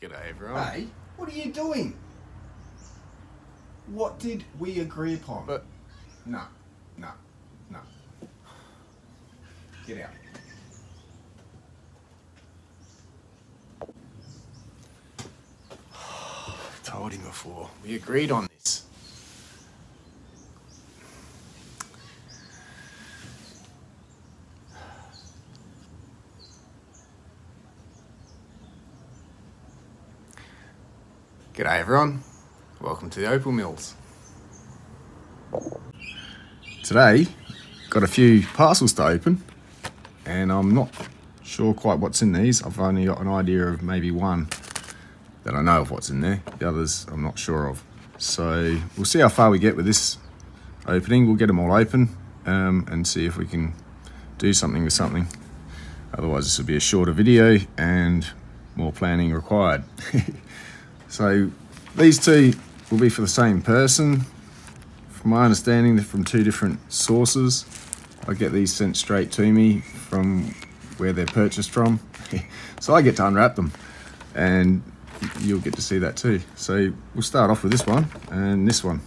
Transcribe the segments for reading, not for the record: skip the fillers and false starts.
G'day everyone. Hey, what are you doing? What did we agree upon? But No. Get out. I told him before. We agreed on this. G'day everyone. Welcome to the Opal Mills. Today, got a few parcels to open, and I'm not sure quite what's in these. I've only got an idea of maybe one that I know of what's in there. The others I'm not sure of. So we'll see how far we get with this opening. We'll get them all open and see if we can do something with something. Otherwise this will be a shorter video and more planning required. So these two will be for the same person. From my understanding, they're from two different sources. I get these sent straight to me from where they're purchased from. So I get to unwrap them and you'll get to see that too. So we'll start off with this one and this one.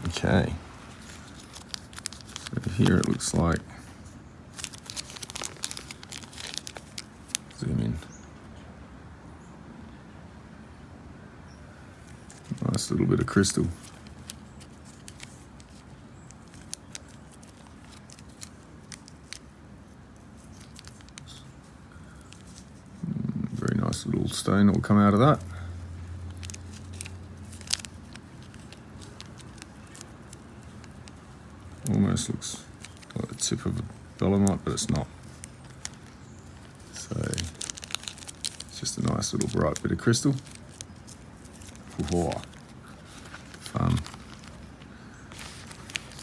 Okay. So here it looks like. Zoom in. Nice little bit of crystal. Very nice little stone that will come out of that. Almost looks like the tip of a dolomite, but it's not. So it's just a nice little bright bit of crystal. Whoa. Fun.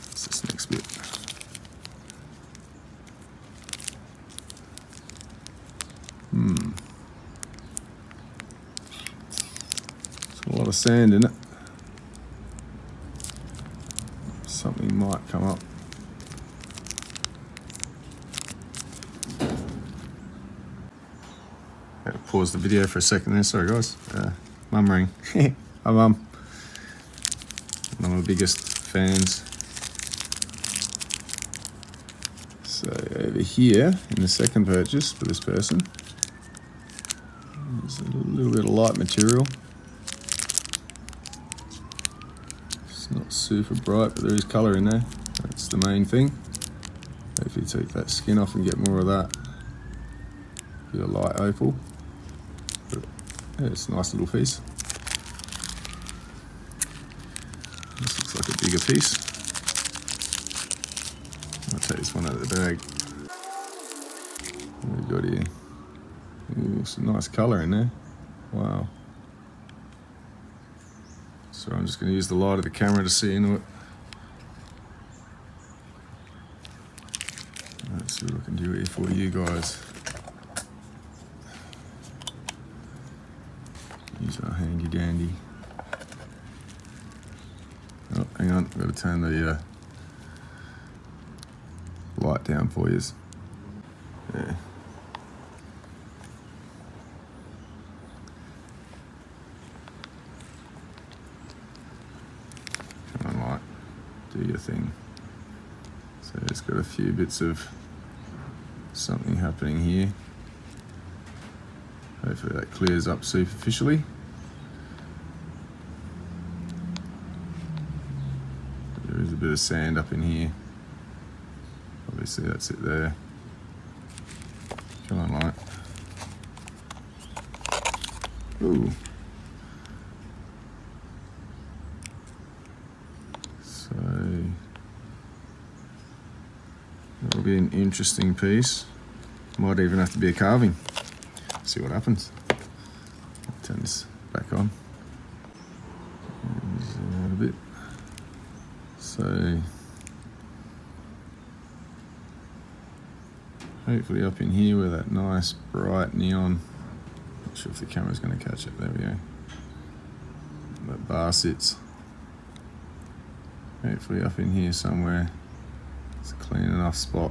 What's this next bit? There's a lot of sand in it. Something might come up. Had to pause the video for a second there, sorry guys. Mum rang. Hi Mum. One of my biggest fans. So over here in the second purchase for this person, there's a little bit of light material. It's not super bright, but there is colour in there. That's the main thing. If you take that skin off and get more of that, bit of light opal. But yeah, it's a nice little piece. This looks like a bigger piece. I'll take this one out of the bag. What have we got here? Ooh, some nice colour in there. Wow. So I'm just going to use the light of the camera to see into it. Let's see what I can do here for you guys. Use our handy dandy. Oh, hang on, I've got to turn the light down for you. There. Come on, light, do your thing. So it's got a few bits of something happening here. Hopefully that clears up superficially. There is a bit of sand up in here. Obviously that's it there. Come on, light. Ooh. So that'll be an interesting piece. Might even have to be a carving. See what happens. Turn this back on. Zoom out a bit. So hopefully up in here with that nice bright neon. Not sure if the camera's going to catch it. There we go. That bar sits. Hopefully up in here somewhere. It's a clean enough spot.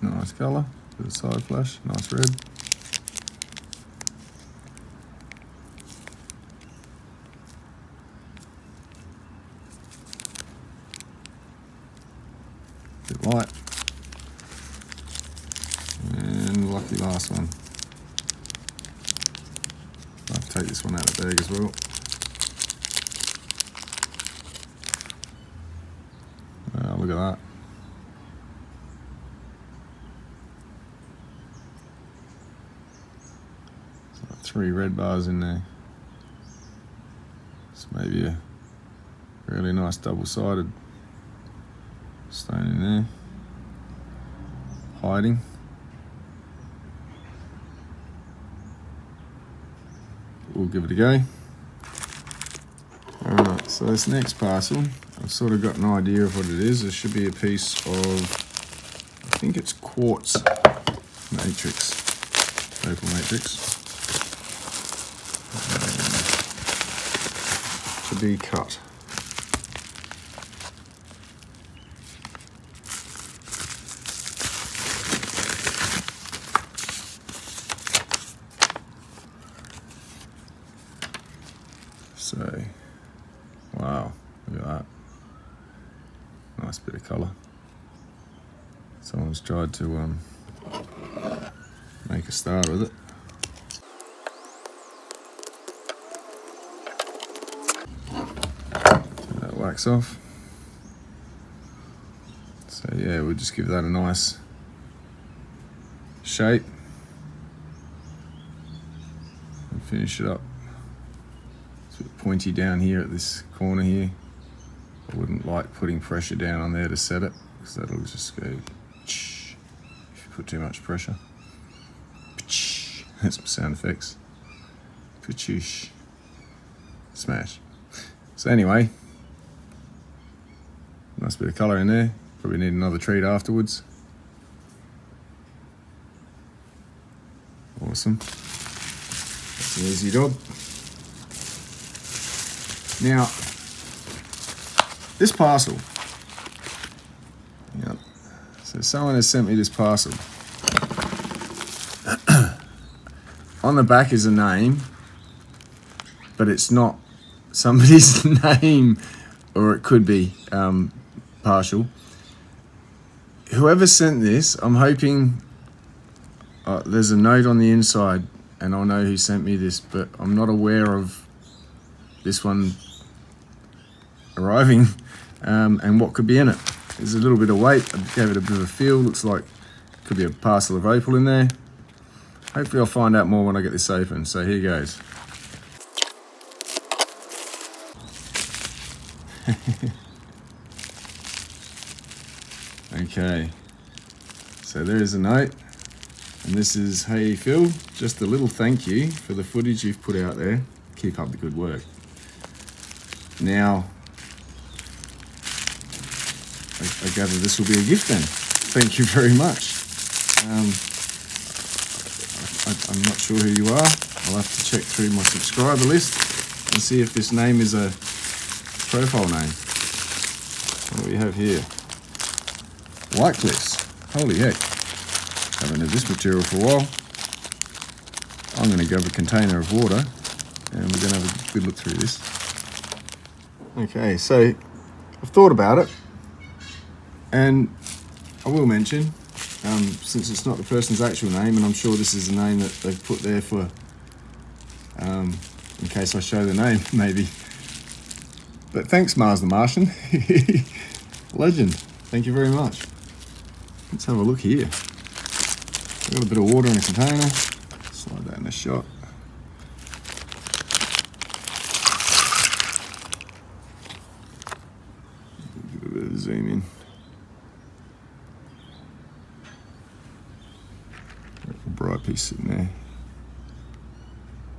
Nice colour, bit of side flash, nice red. Bit light. And lucky last one. I'll have to take this one out of the bag as well. Wow, look at that. It's like 3 red bars in there. It's maybe a really nice double-sided stone in there. Hiding. We'll give it a go. Alright, so this next parcel, I've sort of got an idea of what it is. There should be a piece of, I think it's quartz matrix, opal matrix. To be cut. So, wow, look at that. Nice bit of colour. Someone's tried to make a star with it. Turn that wax off. So yeah, we'll just give that a nice shape and finish it up. Pointy down here at this corner here. I wouldn't like putting pressure down on there to set it, because that'll just go if you put too much pressure. That's some sound effects. Smash. So anyway, nice bit of colour in there. Probably need another treat afterwards. Awesome. That's an easy job. Now, this parcel, yep. So someone has sent me this parcel. On the back is a name, but it's not somebody's name, or it could be partial. Whoever sent this, I'm hoping there's a note on the inside, and I'll know who sent me this, but I'm not aware of this one arriving and what could be in it. There's a little bit of weight. I gave it a bit of a feel. Looks like it could be a parcel of opal in there. Hopefully I'll find out more when I get this open. So here goes. Okay, so there is a note, and this is, hey Phil, just a little thank you for the footage you've put out there. Keep up the good work. Now, I gather this will be a gift then. Thank you very much. I'm not sure who you are. I'll have to check through my subscriber list and see if this name is a profile name. What do we have here? White Cliffs. Holy heck. Haven't had this material for a while. I'm going to grab a container of water and we're going to have a good look through this. Okay, so I've thought about it, and I will mention, since it's not the person's actual name, and I'm sure this is a name that they've put there for, in case I show the name, maybe. But thanks, Mars the Martian. Legend. Thank you very much. Let's have a look here. I've got a bit of water in a container. Slide that in a shot. Give it a bit of zoom in. A bright piece sitting there.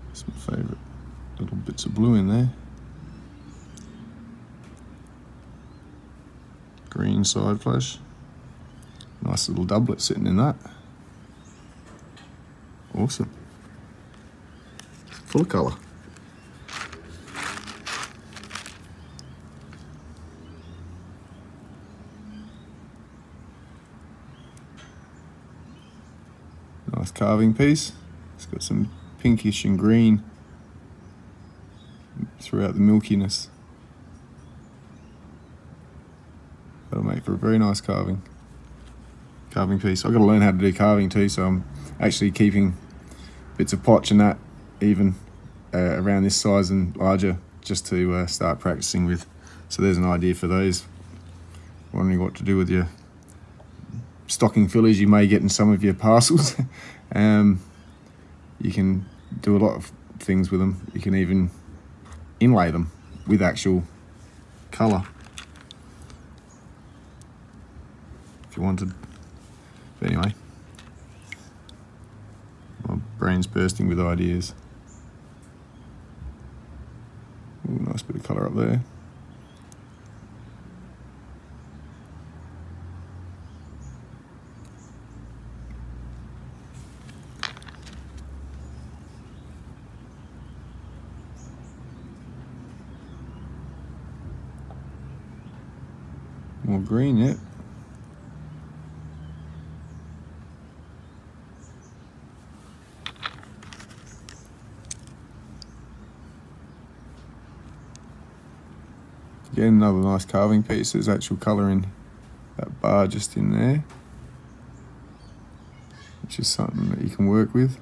It's my favourite. Little bits of blue in there. Green side flash. Nice little doublet sitting in that. Awesome. full of colour. Nice carving piece. It's got some pinkish and green throughout the milkiness. That'll make for a very nice carving piece. I've got to learn how to do carving too, so I'm actually keeping bits of potch and that even around this size and larger, just to start practicing with. So there's an idea for those. Wondering what to do with your stocking fillers you may get in some of your parcels. You can do a lot of things with them. You can even inlay them with actual colour if you wanted. But anyway, my brain's bursting with ideas. Ooh, nice bit of colour up there. More green yet. Again, another nice carving piece. There's actual colour in that bar just in there, which is something that you can work with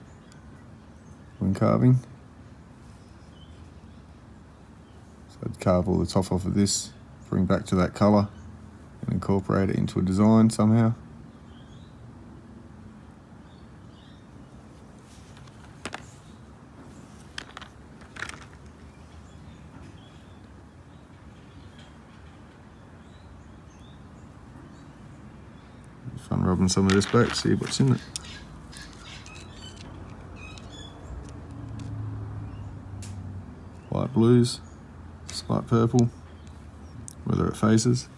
when carving. So I'd carve all the top off of this, bring back to that colour, and incorporate it into a design somehow. Fun rubbing some of this back, see what's in it. Light blues, slight purple, whether it faces.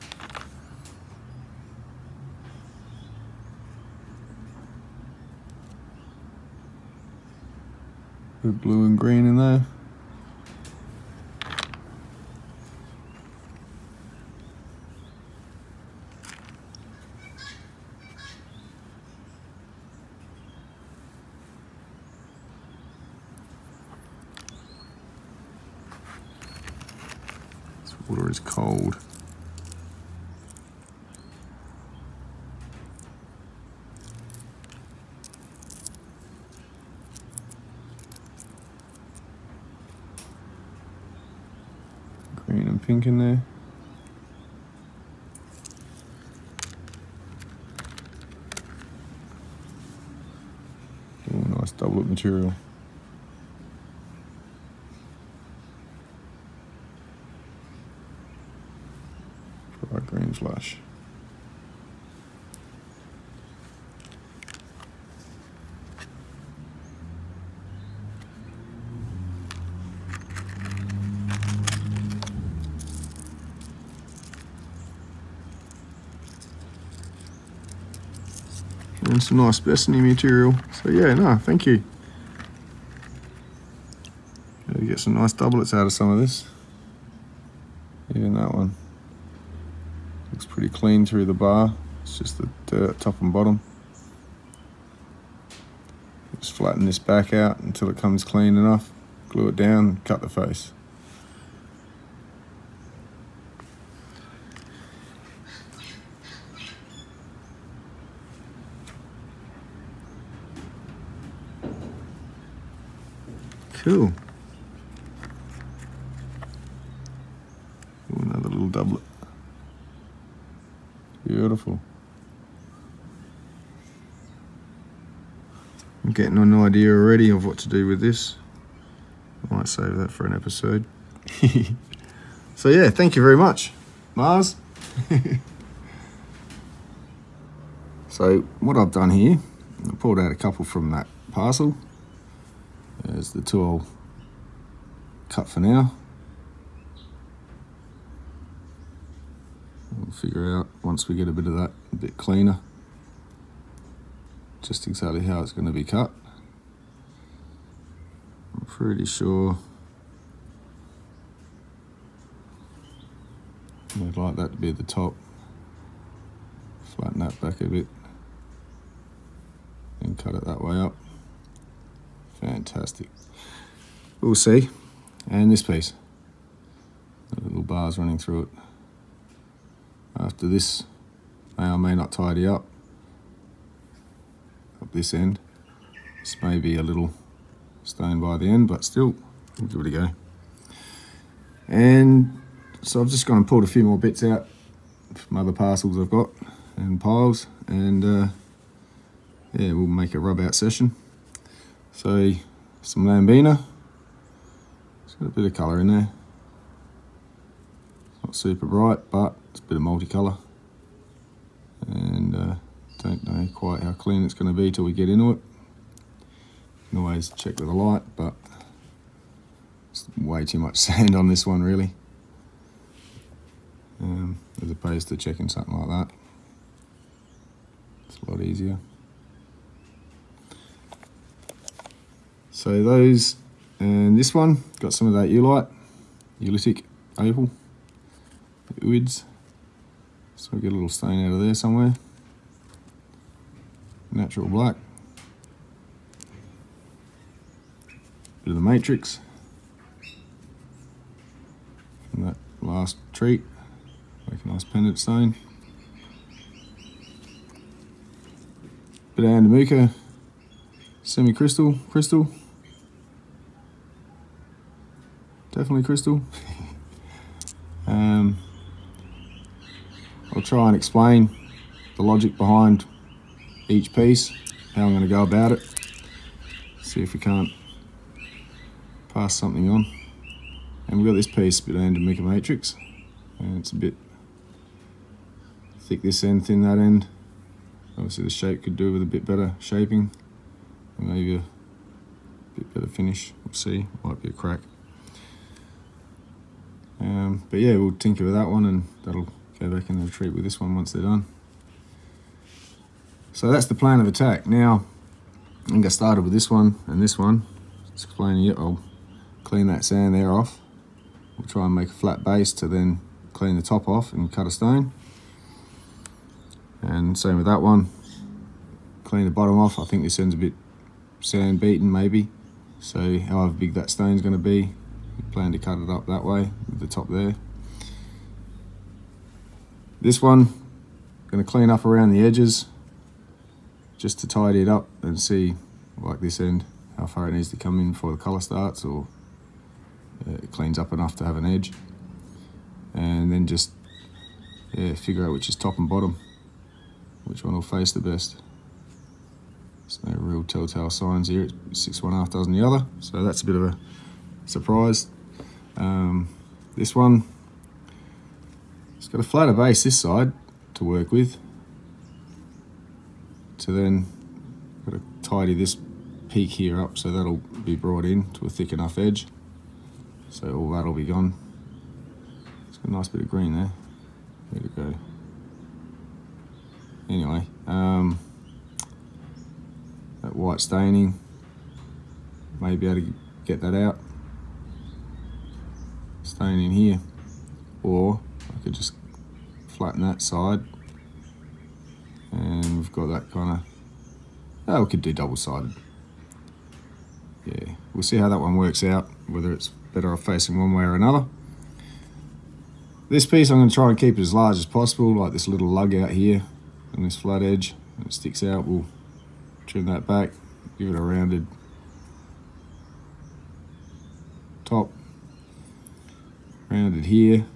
Good blue and green in there. This water is cold. Green and pink in there. Oh, nice double up material. Bright green flush. And some nice Destiny material. So yeah, no, thank you. You get some nice doublets out of some of this. Even that one. Looks pretty clean through the bar. It's just the dirt top and bottom. Just flatten this back out until it comes clean enough. Glue it down, cut the face. Cool. Ooh, another little doublet. Beautiful. I'm getting an idea already of what to do with this. I might save that for an episode. So yeah, thank you very much, Mars. So what I've done here, I pulled out a couple from that parcel. There's the two I'll cut for now. We'll figure out once we get a bit of that a bit cleaner, just exactly how it's going to be cut. I'll Pretty sure I'd like that to be at the top. Flatten that back a bit and cut it that way up. Fantastic. We'll see. And this piece, the little bars running through it. After this, may or may not tidy up this end. This may be a little stone by the end, but still, we'll give it a go. And so I've just gone and pulled a few more bits out from other parcels I've got and piles, and yeah, we'll make a rub out session. So some lambina, it's got a bit of colour in there. Not super bright, but it's a bit of multicolour, and don't know quite how clean it's going to be till we get into it. You can always check with a light, but it's way too much sand on this one really, as opposed to checking something like that. It's a lot easier. So those, and this one got some of that Ulitic opal, Uids. So we get a little stain out of there somewhere. Natural black. Bit of the matrix from that last treat. Make a nice pendant stain. Bit of Andamuka semi-crystal, crystal. Definitely crystal. I'll try and explain the logic behind each piece, how I'm going to go about it. See if we can't pass something on. And we've got this piece, a bit of Andamuka matrix, and it's a bit thick this end, thin that end. Obviously the shape could do with a bit better shaping, and maybe a bit better finish. We'll see, might be a crack. But yeah, we'll tinker with that one, and that'll go back in the retreat with this one once they're done. So that's the plan of attack. Now, I think I started with this one and this one. Just explaining it, I'll clean that sand there off. We'll try and make a flat base to then clean the top off and cut a stone. And same with that one. Clean the bottom off. I think this end's a bit sand beaten maybe. So however big that stone's going to be, we plan to cut it up that way with the top there. This one, going to clean up around the edges just to tidy it up and see, like this end, how far it needs to come in before the colour starts, or it cleans up enough to have an edge. And then just figure out which is top and bottom, which one will face the best. There's no real telltale signs here. It's 6 one, half dozen the other, so that's a bit of a surprise. This one, it's got a flatter base this side to work with. So then, got to tidy this peak here up so that'll be brought in to a thick enough edge. So all that'll be gone. It's got a nice bit of green there. Where'd it go? Anyway, that white staining, may be able to get that out. Stain in here, or I could just flatten that side, and we've got that kind of, we could do double-sided. Yeah, we'll see how that one works out, whether it's better off facing one way or another. This piece I'm going to try and keep it as large as possible, like this little lug out here and this flat edge, and it sticks out. We'll trim that back, give it a rounded top, rounded here.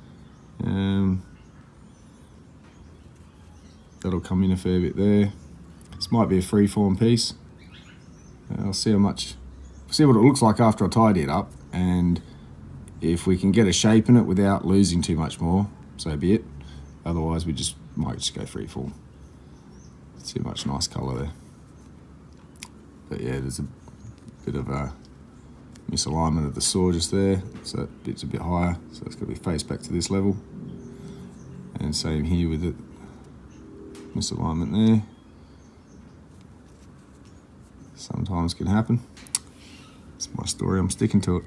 That'll come in a fair bit there. This might be a free-form piece. I'll see how much, see what it looks like after I tidy it up, and if we can get a shape in it without losing too much more, so be it. Otherwise, we might just go free-form. See much nice colour there. But yeah, there's a bit of a misalignment of the saw just there, so that bit's a bit higher, so it's got to be faced back to this level. And same here with it, misalignment there. Sometimes can happen. It's my story, I'm sticking to it.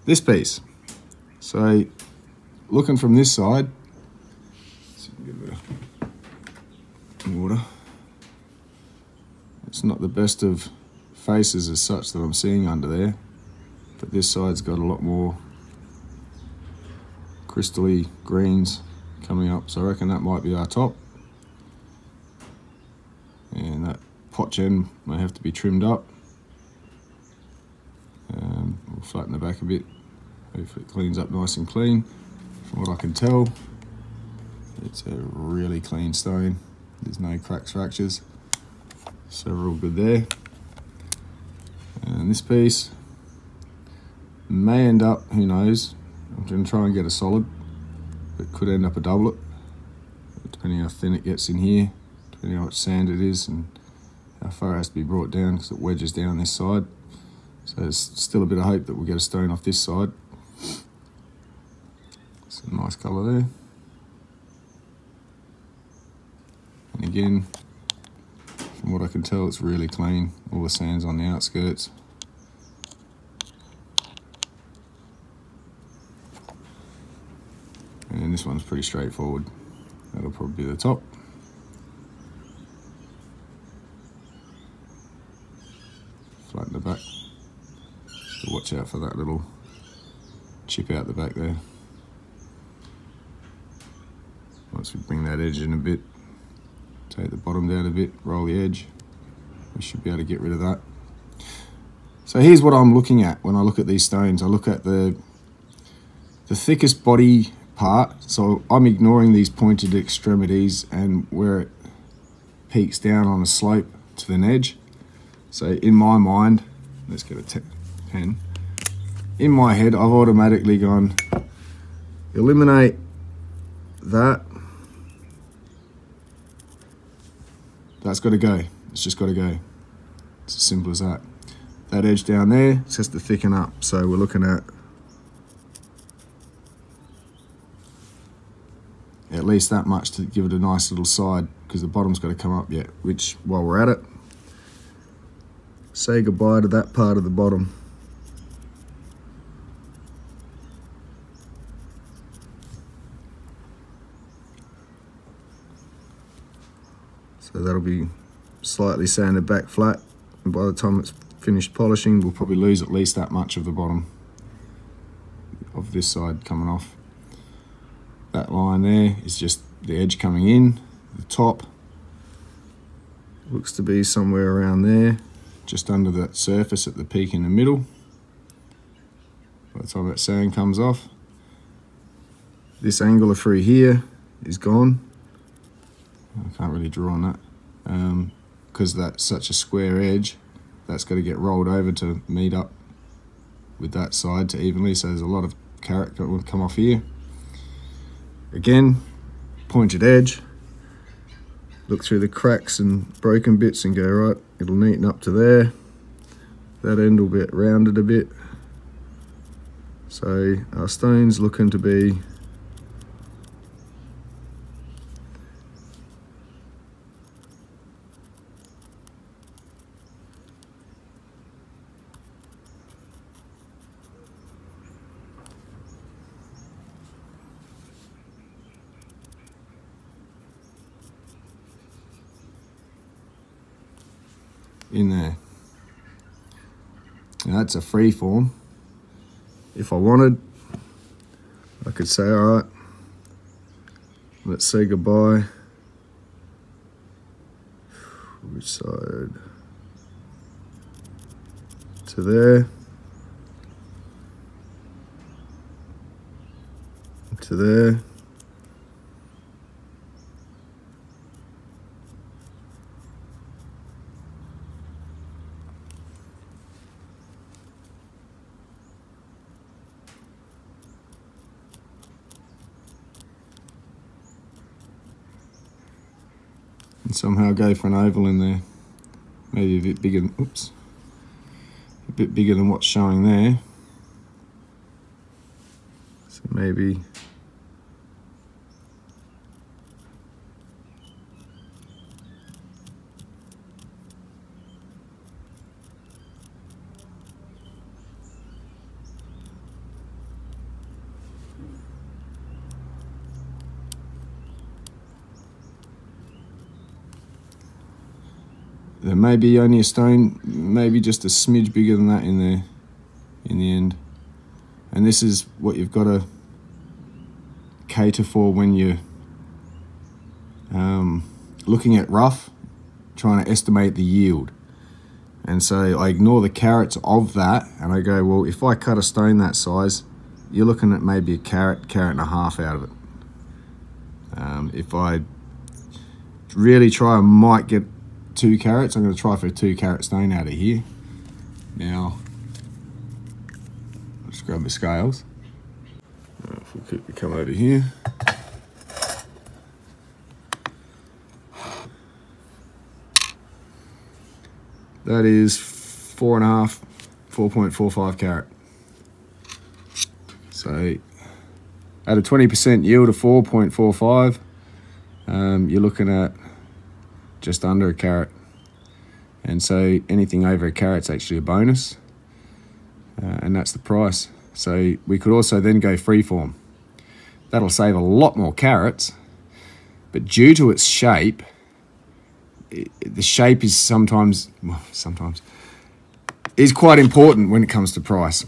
This piece. So, looking from this side, let's see if we can get a bit of water. It's not the best of faces as such that I'm seeing under there, but this side's got a lot more crystally greens coming up, so I reckon that might be our top. And that potch end may have to be trimmed up. We'll flatten the back a bit. Hopefully it cleans up nice and clean. From what I can tell, it's a really clean stone. There's no cracks, fractures, so we're all good there. And this piece may end up, who knows, I'm going to try and get a solid, but could end up a doublet, depending how thin it gets in here, depending on how much sand it is and how far it has to be brought down, because it wedges down this side. So there's still a bit of hope that we'll get a stone off this side. It's a nice colour there. And again, from what I can tell, it's really clean. All the sand's on the outskirts. And this one's pretty straightforward. That'll probably be the top. Flatten the back. So watch out for that little chip out the back there. Once we bring that edge in a bit, take the bottom down a bit, roll the edge, we should be able to get rid of that. So here's what I'm looking at when I look at these stones. I look at the thickest body part, so I'm ignoring these pointed extremities and where it peaks down on a slope to an edge. So in my mind, let's get a pen. In my head, I've automatically gone, eliminate that. That's got to go. It's just got to go. It's as simple as that. That edge down there, it has to thicken up. So we're looking at least that much to give it a nice little side, because the bottom's got to come up yet, which, while we're at it, say goodbye to that part of the bottom. So that'll be slightly sanded back flat, and by the time it's finished polishing, we'll probably lose at least that much of the bottom of this side coming off. That line there is just the edge coming in. The top looks to be somewhere around there, just under that surface at the peak in the middle. By the time that sand comes off, this angular through here is gone. I can't really draw on that because that's such a square edge. That's got to get rolled over to meet up with that side to evenly, so there's a lot of character that will come off here. Again, pointed edge, look through the cracks and broken bits and go, right, it'll neaten up to there. That end will get rounded a bit. So our stone's looking to be in there. Now that's a free form. If I wanted, I could say, all right, let's say goodbye. Which side? To there. To there. And somehow go for an oval in there, maybe a bit bigger. Oops, a bit bigger than what's showing there. So maybe there may be only a stone, maybe just a smidge bigger than that in there in the end. And this is what you've got to cater for when you're looking at rough, trying to estimate the yield. And so I ignore the carats of that, and I go, well, if I cut a stone that size, you're looking at maybe a carat and a half out of it. If I really try, I might get 2 carats. I'm going to try for a 2 carat stone out of here. Now, let's grab my scales. If we quickly come over here. That is 4.45 carat. So at a 20% yield of 4.45, you're looking at just under a carat. And so anything over a carat's actually a bonus, and that's the price. So we could also then go freeform. That'll save a lot more carats, but due to its shape, the shape is sometimes is quite important when it comes to price.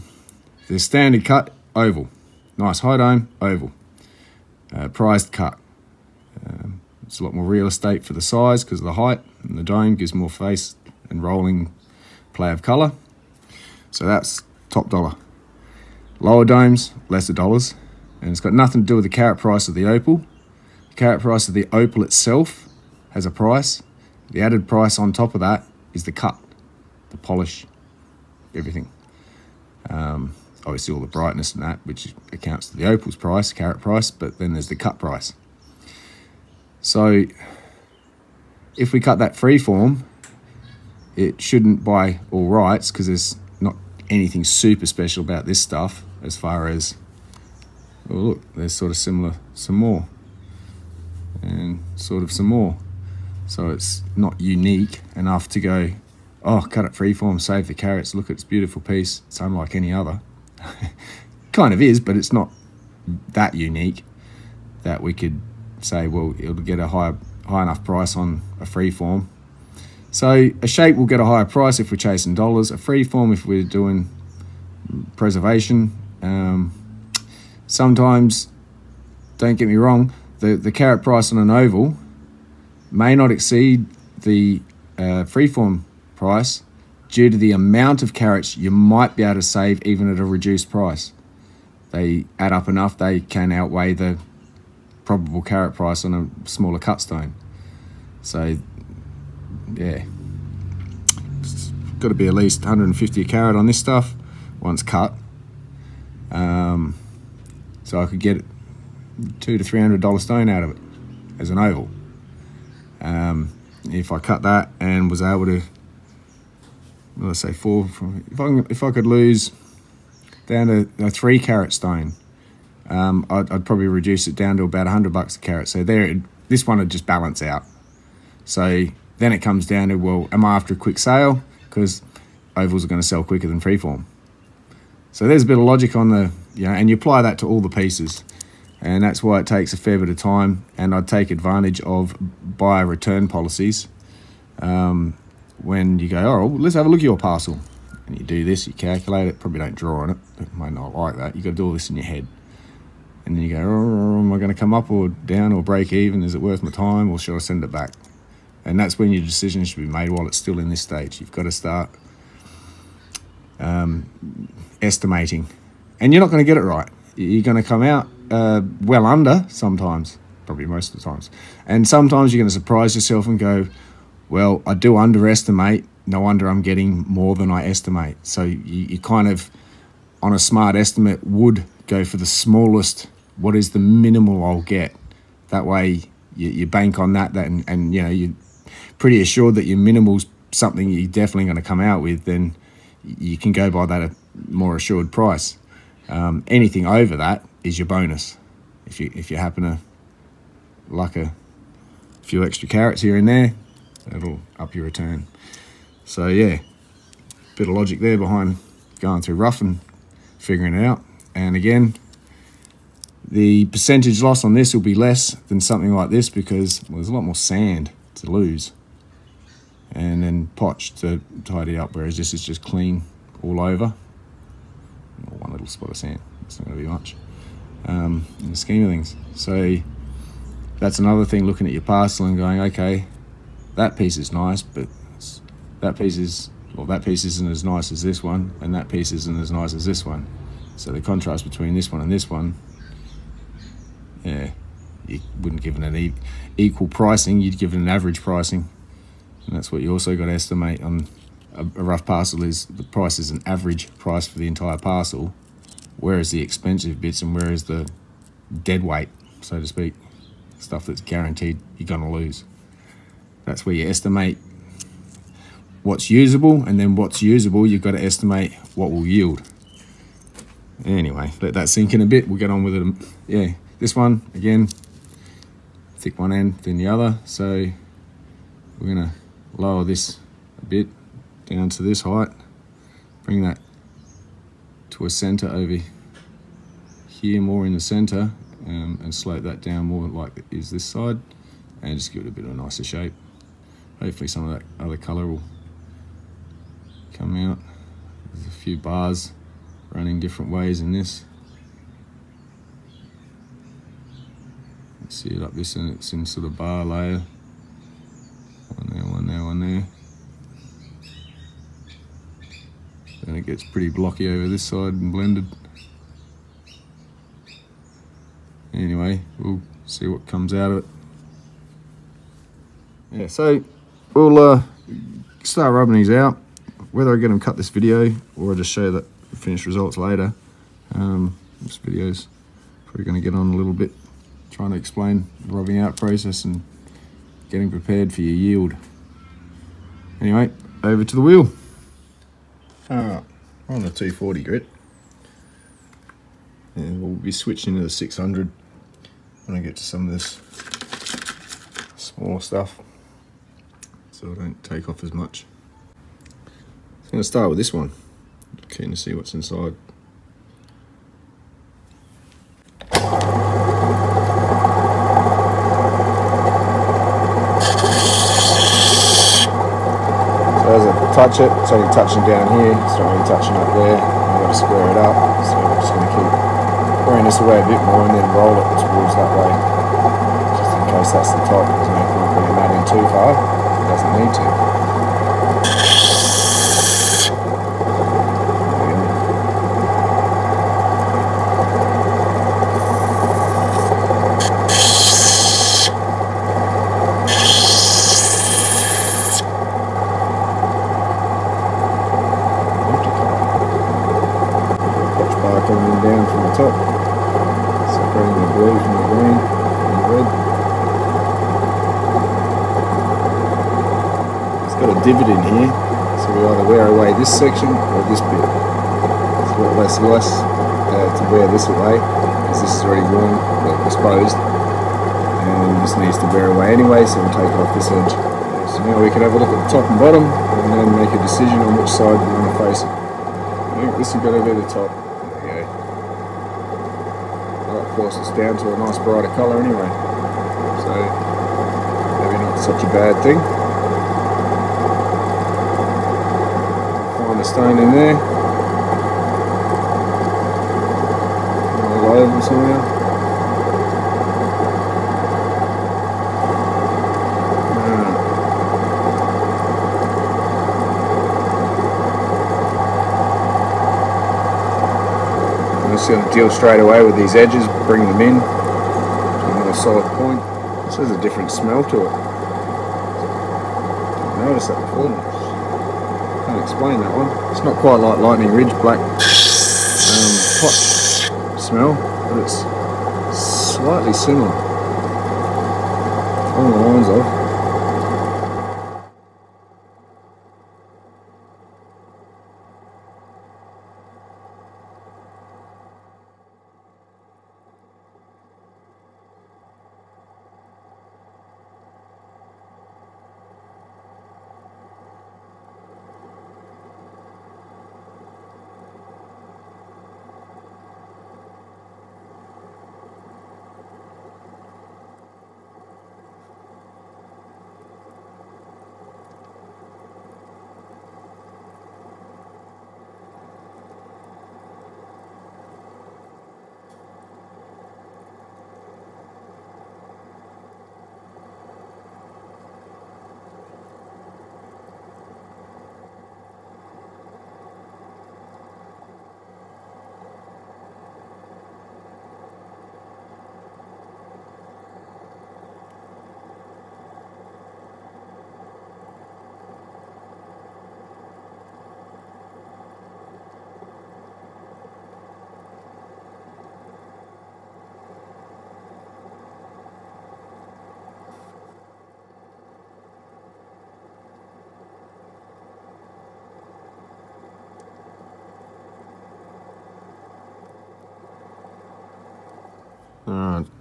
The standard cut, oval. Nice high dome, oval. Prized cut. It's a lot more real estate for the size because of the height, and the dome gives more face and rolling play of colour. So that's top dollar. Lower domes, lesser dollars. And it's got nothing to do with the carat price of the opal. The carat price of the opal itself has a price. The added price on top of that is the cut, the polish, everything. Obviously all the brightness and that, which accounts to the opal's price, carat price, but then there's the cut price. So if we cut that freeform, it shouldn't by all rights, because there's not anything super special about this stuff as far as, oh look, there's sort of similar, some more, and sort of some more. So it's not unique enough to go, oh, cut it freeform, save the carats, look at its beautiful piece, it's unlike any other. Kind of is, but it's not that unique that we could say, well, it'll get a high enough price on a freeform. So a shape will get a higher price if we're chasing dollars, a freeform if we're doing preservation. Sometimes, don't get me wrong, the carat price on an oval may not exceed the freeform price due to the amount of carats you might be able to save even at a reduced price. They add up enough, they can outweigh the probable carat price on a smaller cut stone. So yeah, it's got to be at least 150 a carat on this stuff once cut. So I could get $200 to $300 stone out of it as an oval. If I cut that and was able to, let's say if I could lose down to a 3 carat stone, I'd probably reduce it down to about $100 a carat. So there, this one would just balance out. So then it comes down to, well, am I after a quick sale? Because ovals are going to sell quicker than freeform. So there's a bit of logic on the, and you apply that to all the pieces. And that's why it takes a fair bit of time, and I'd take advantage of buyer return policies when you go, oh, well, let's have a look at your parcel. And you do this, you calculate it, probably don't draw on it, it might not like that. You've got to do all this in your head. And then you go, oh, am I going to come up or down or break even? Is it worth my time, or should I send it back? And that's when your decision should be made while it's still in this stage. You've got to start estimating. And you're not going to get it right. You're going to come out well under sometimes, probably most of the times. And sometimes you're going to surprise yourself and go, well, I do underestimate, no wonder I'm getting more than I estimate. So you kind of, on a smart estimate, would go for the smallest, what is the minimal I'll get. That way you bank on that and you're pretty assured that your minimal's something you're definitely going to come out with, then you can go by that more assured price. Anything over that is your bonus. If you happen to luck a few extra carats here and there, that'll up your return. So yeah, bit of logic there behind going through rough and figuring it out. And again, the percentage loss on this will be less than something like this because, well, there's a lot more sand to lose. and then potch to tidy up, whereas this is just clean all over. Or one little spot of sand, it's not going to be much in the scheme of things. So that's another thing, looking at your parcel and going, okay, that piece is nice, but that piece isn't as nice as this one, and that piece isn't as nice as this one. So the contrast between this one and this one, yeah, you wouldn't give it an equal pricing, you'd give it an average pricing. And that's what you also got to estimate on a rough parcel, is the price is an average price for the entire parcel, whereas the expensive bits and whereas the dead weight, so to speak, stuff that's guaranteed you're going to lose. That's where you estimate what's usable, and then what's usable you've got to estimate what will yield. Anyway, let that sink in a bit, we'll get on with it. Yeah, this one, again, thick one end than the other, so we're going to lower this a bit down to this height, bring that to a center over here, more in the center, and slope that down more like it is this side, and just give it a bit of a nicer shape. Hopefully some of that other color will come out. There's a few bars running different ways in this. Let's see it up this, and it's in sort of bar layer. One there, one there, one there. Then it gets pretty blocky over this side and blended. Anyway, we'll see what comes out of it. Yeah, so we'll start rubbing these out. Whether I get them cut this video or I just show the finished results later. This video's probably going to get on a little bit, trying to explain the rubbing out process and getting prepared for your yield. Anyway, over to the wheel. We're on the 240 grit, and we'll be switching to the 600 when I get to some of this smaller stuff, so I don't take off as much. I'm going to start with this one. Keen to see what's inside. As I touch it, it's only touching down here, it's not really touching up there. I've got to square it up, so I'm just going to keep wearing this away a bit more and then roll it towards that way, just in case that's the top. There's no point bringing that in too far, it doesn't need to. Coming down from the top, separating the blue from the green and the red. It's got a divot in here, so we either wear away this section or this bit. It's a lot less loss to wear this away, because this is already worn, exposed, and this needs to wear away anyway, so we'll take off this edge. So now we can have a look at the top and bottom, and then make a decision on which side we want to face it. I think this has got to be the top. Of course, it's down to a nice brighter colour anyway, so maybe not such a bad thing. Find a stone in there, all over somehow. I'm just going to deal straight away with these edges, bring them in to another solid point. This has a different smell to it. Didn't notice that before. Can't explain that one. It's not quite like Lightning Ridge black hot smell, but it's slightly similar. Along the lines of.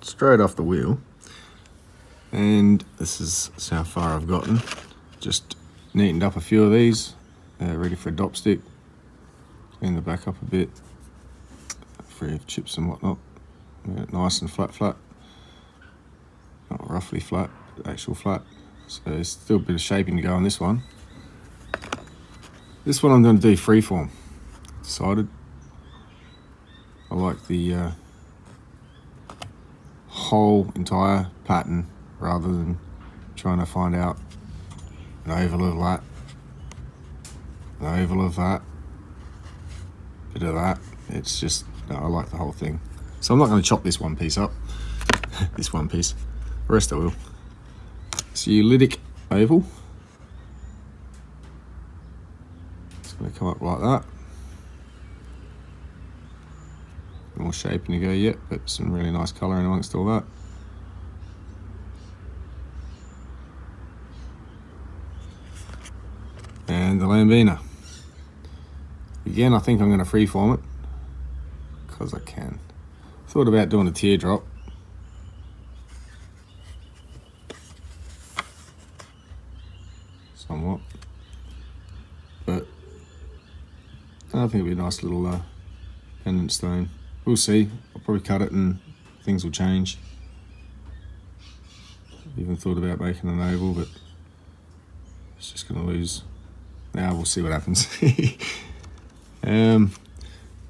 straight off the wheel. And this is how far I've gotten. Just neatened up a few of these, ready for a dop stick. Clean the back up a bit, free of chips and whatnot. Nice and flat. Not roughly flat, but actual flat. So there's still a bit of shaping to go on this one. This one I'm going to do freeform. Decided. I like the whole entire pattern rather than trying to find out an oval of that, an oval of that, bit of that. It's just, no, I like the whole thing. So I'm not going to chop this one piece up, this one piece, the rest I will. It's a Eulitic oval. It's going to come up like that. More shaping to go yet, but some really nice colouring amongst all that. And the Lambina. Again, I think I'm going to freeform it because I can. Thought about doing a teardrop. Somewhat. But I think it'll be a nice little pendant stone. We'll see. I'll probably cut it and things will change. Even thought about making an oval, but it's just going to lose. Now we'll see what happens.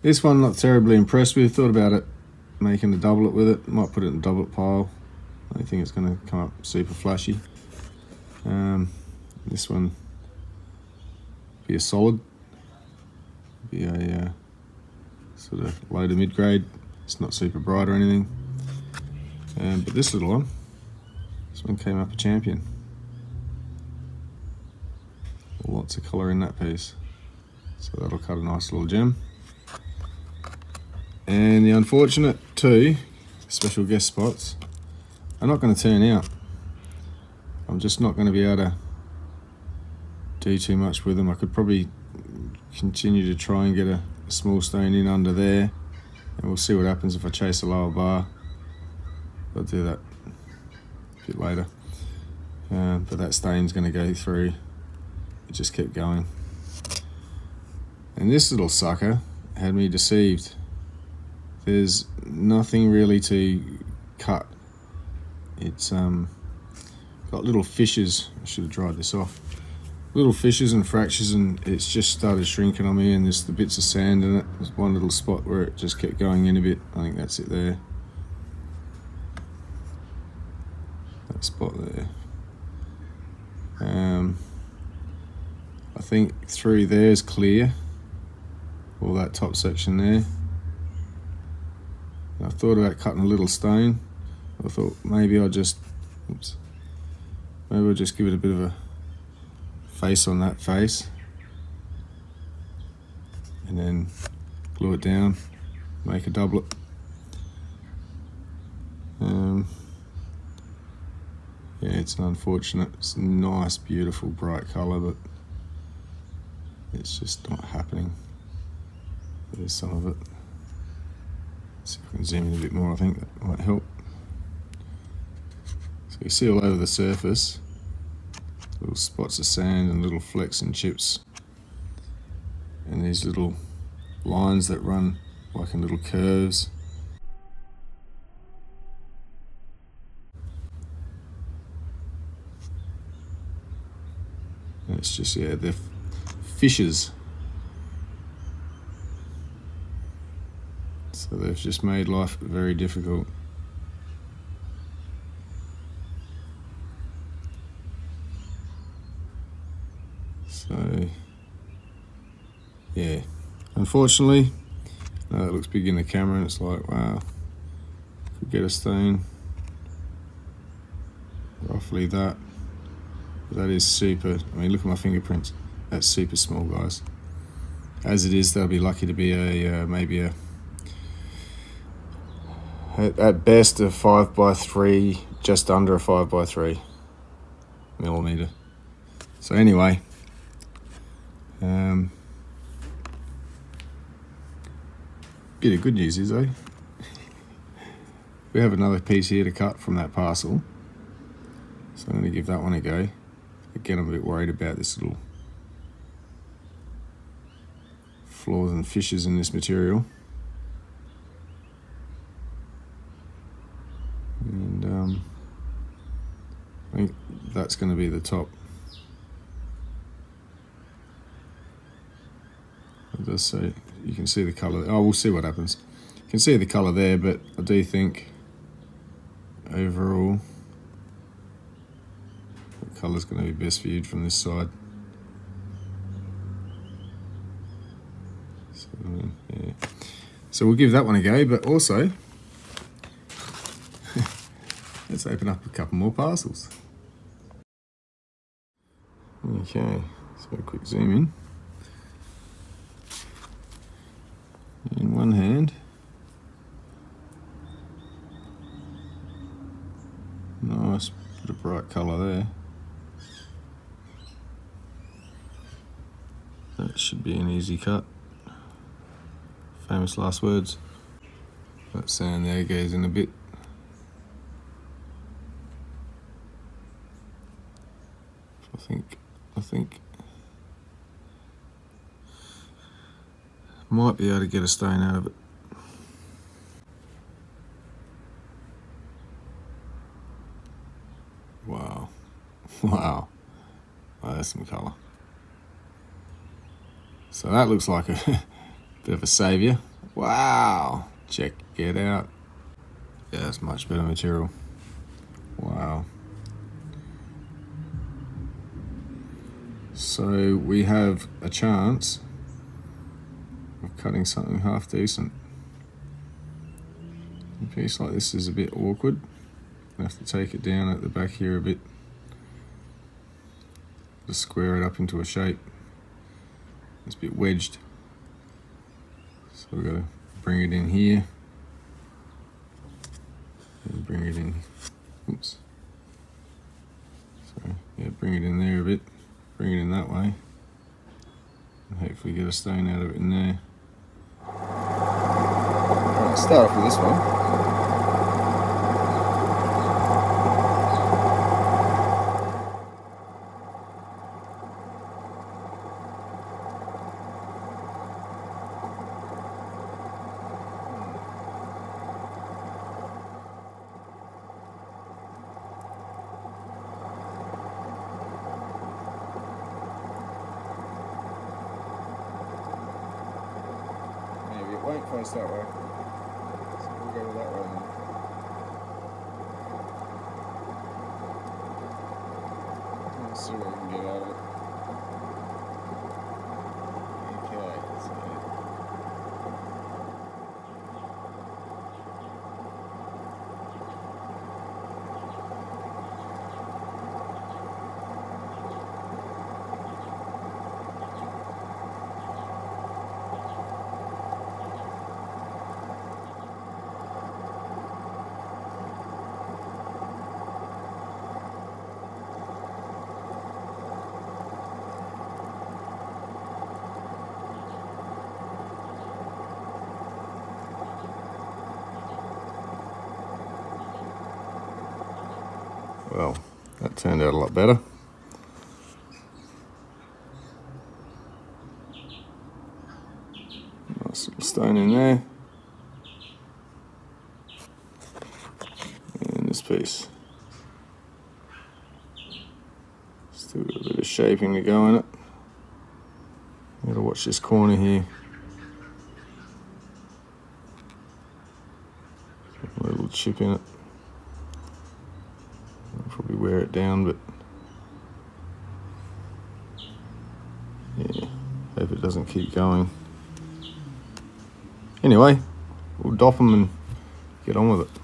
This one not terribly impressed with. Thought about it, making a doublet with it. Might put it in a doublet pile. I don't think it's going to come up super flashy. This one be a solid. Be a sort of low to mid grade. It's not super bright or anything. But this little one, this one came up a champion. Lots of colour in that piece. So that'll cut a nice little gem. And the unfortunate two special guest spots are not going to turn out. I'm just not going to be able to do too much with them. I could probably continue to try and get a small stone in under there, and we'll see what happens if I chase a lower bar. I'll do that a bit later. But that stain's going to go through. It just kept going. And this little sucker had me deceived. There's nothing really to cut. It's got little fissures. I should have dried this off. Little fissures and fractures, and it's just started shrinking on me, and there's the bits of sand in it. There's one little spot where it just kept going in a bit. I think that's it there. That spot there. I think through there is clear. All that top section there. And I thought about cutting a little stone. I thought maybe I'll just, oops, maybe I'll just give it a bit of a face on that face, and then glue it down, make a doublet. Yeah, it's an unfortunate. It's a nice, beautiful, bright colour, but it's just not happening. There's some of it. See if I can zoom in a bit more. I think that might help. So you see all over the surface little spots of sand and little flecks and chips, and these little lines that run like in little curves. And it's just, yeah, they're fissures. So they've just made life very difficult. So, yeah, unfortunately, it looks big in the camera, and it's like, wow, could get a stone roughly that. But that is super. I mean, look at my fingerprints. That's super small, guys. As it is, they'll be lucky to be a maybe a at best a 5x3, just under a 5x3 millimeter. So anyway. Bit of good news is, We have another piece here to cut from that parcel, so I'm going to give that one a go. Again, I'm a bit worried about this little flaws and fissures in this material. And I think that's going to be the top. It does say, you can see the colour. Oh, we'll see what happens. You can see the colour there, but I do think overall the colour's going to be best viewed from this side. So, yeah. So we'll give that one a go, but also let's open up a couple more parcels. Okay, so a quick zoom in. In one hand, nice bit of bright colour there. That should be an easy cut. Famous last words. That sand there goes in a bit. I think might be able to get a stain out of it. Wow. Wow. Oh, that's some colour. So that looks like a bit of a saviour. Wow. Check it out. Yeah, that's much better material. Wow. So we have a chance of cutting something half decent. A piece like this is a bit awkward. I have to take it down at the back here a bit. Just square it up into a shape. It's a bit wedged. So we've got to bring it in here. And bring it in. Oops. So yeah, bring it in there a bit. Bring it in that way. And hopefully get a stain out of it in there. Alright, start off with this one. Maybe it won't face that way. So we'll go with that way then. Let's see what we can get out of it. Okay, so well, that turned out a lot better. Nice little stone in there. And this piece. Still got a bit of shaping to go in it. Gotta watch this corner here. A little chip in it. I'll probably wear it down, but yeah, hope it doesn't keep going. Anyway, we'll dop them and get on with it.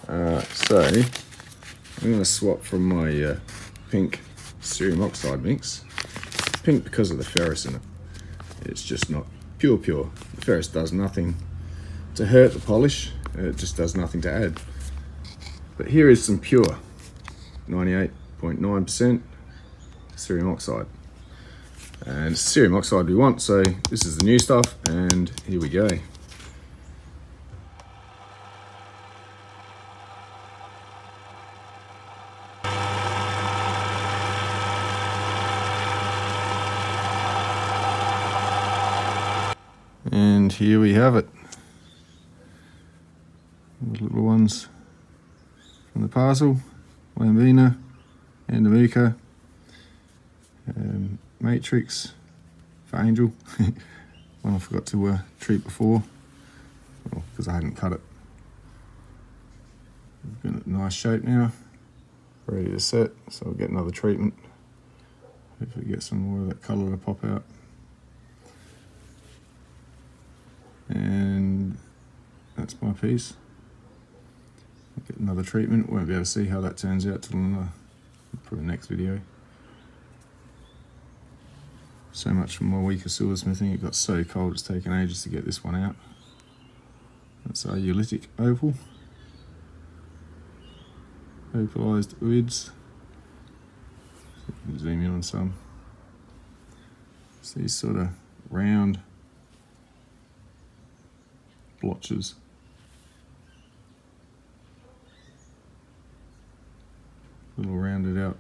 So I'm going to swap from my pink cerium oxide mix. Pink because of the ferrous in it. It's just not pure. The ferrous does nothing to hurt the polish. It just does nothing to add. But here is some pure 98.9% cerium oxide. And it's cerium oxide we want, so this is the new stuff, and here we go. And here we have it. The little ones from the parcel, Lambina, Andamuka, Matrix for Angel. One I forgot to treat before, because I hadn't cut it. It's in a nice shape now, ready to set, so I'll get another treatment. Hopefully get some more of that colour to pop out. And that's my piece. I'll get another treatment. Won't be able to see how that turns out till probably next video. So much for my week of silversmithing. It got so cold it's taken ages to get this one out. That's our Eolitic opal. Opalized UIDs. Zoom in on some. It's these sort of round blotches. Little rounded out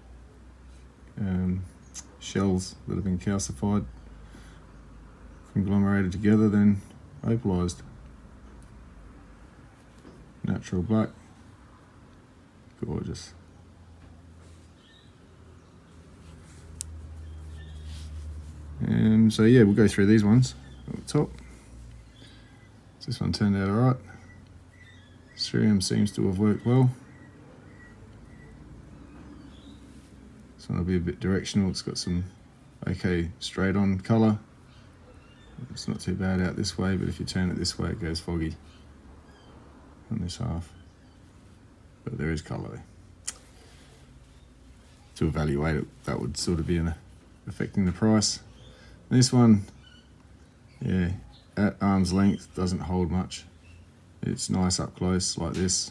shells that have been calcified, conglomerated together, then opalized. Natural black. Gorgeous. And so yeah, we'll go through these ones at the top. This one turned out alright. Cerium seems to have worked well. This one will be a bit directional. It's got some okay straight on colour. It's not too bad out this way, but if you turn it this way it goes foggy on this half. But there is colour there. To evaluate it, that would sort of be affecting the price. And this one, yeah, at arm's length doesn't hold much. It's nice up close like this,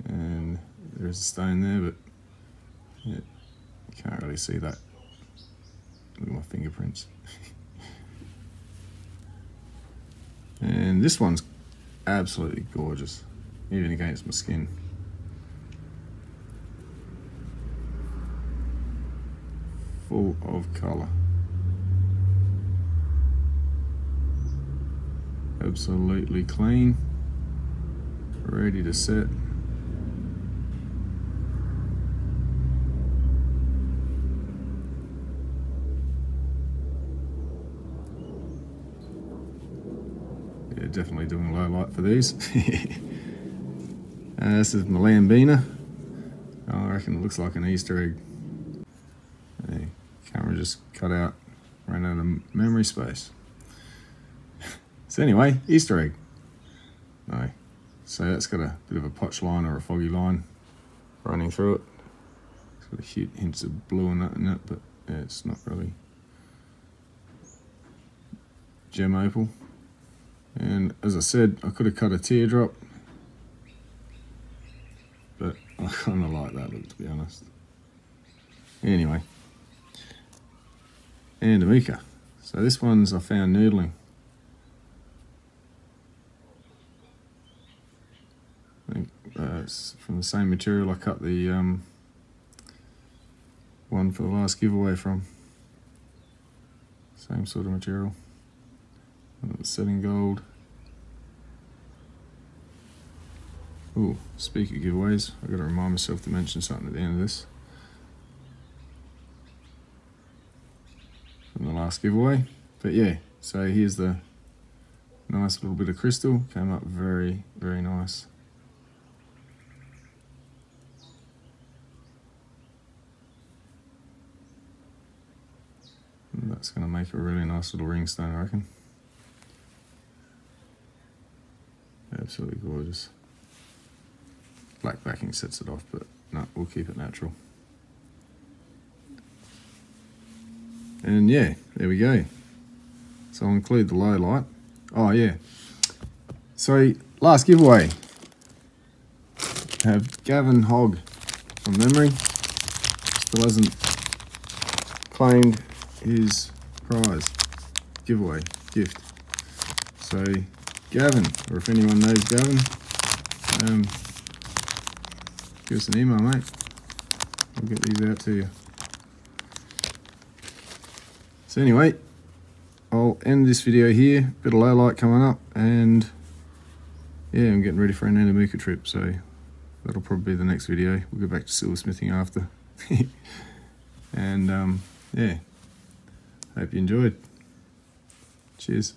and there's a stone there, but yeah, you can't really see that. Look at my fingerprints. And this one's absolutely gorgeous, even against my skin. Full of colour. Absolutely clean, ready to set. Yeah, definitely doing low light for these. This is my Lambina. Oh, I reckon it looks like an Easter egg. The camera just cut out, ran out of memory space. So anyway, Easter egg. No. So that's got a bit of a potch line or a foggy line running through it. It's got a few hints of blue and that in it, but yeah, it's not really gem opal. And as I said, I could have cut a teardrop, but I kind of like that look, to be honest. Anyway, Andamuka. So this one's I found noodling. I think it's from the same material I cut the one for the last giveaway from. Same sort of material. Setting gold. Ooh, speak of giveaways, I've got to remind myself to mention something at the end of this. From the last giveaway. But yeah, so here's the nice little bit of crystal. Came up very, very nice. And that's going to make a really nice little ring stone, I reckon. Absolutely gorgeous. black backing sets it off, but no, we'll keep it natural. And yeah, there we go. So I'll include the low light. Oh yeah. So last giveaway. Have Gavin Hogg from memory. Still hasn't claimed his prize. Giveaway, gift. So Gavin, or if anyone knows Gavin, give us an email, mate. I'll get these out to you. So anyway, I'll end this video here. Bit of low light coming up, and yeah, I'm getting ready for an Andamuka trip, so that'll probably be the next video. We'll go back to silversmithing after. And yeah, hope you enjoyed. Cheers.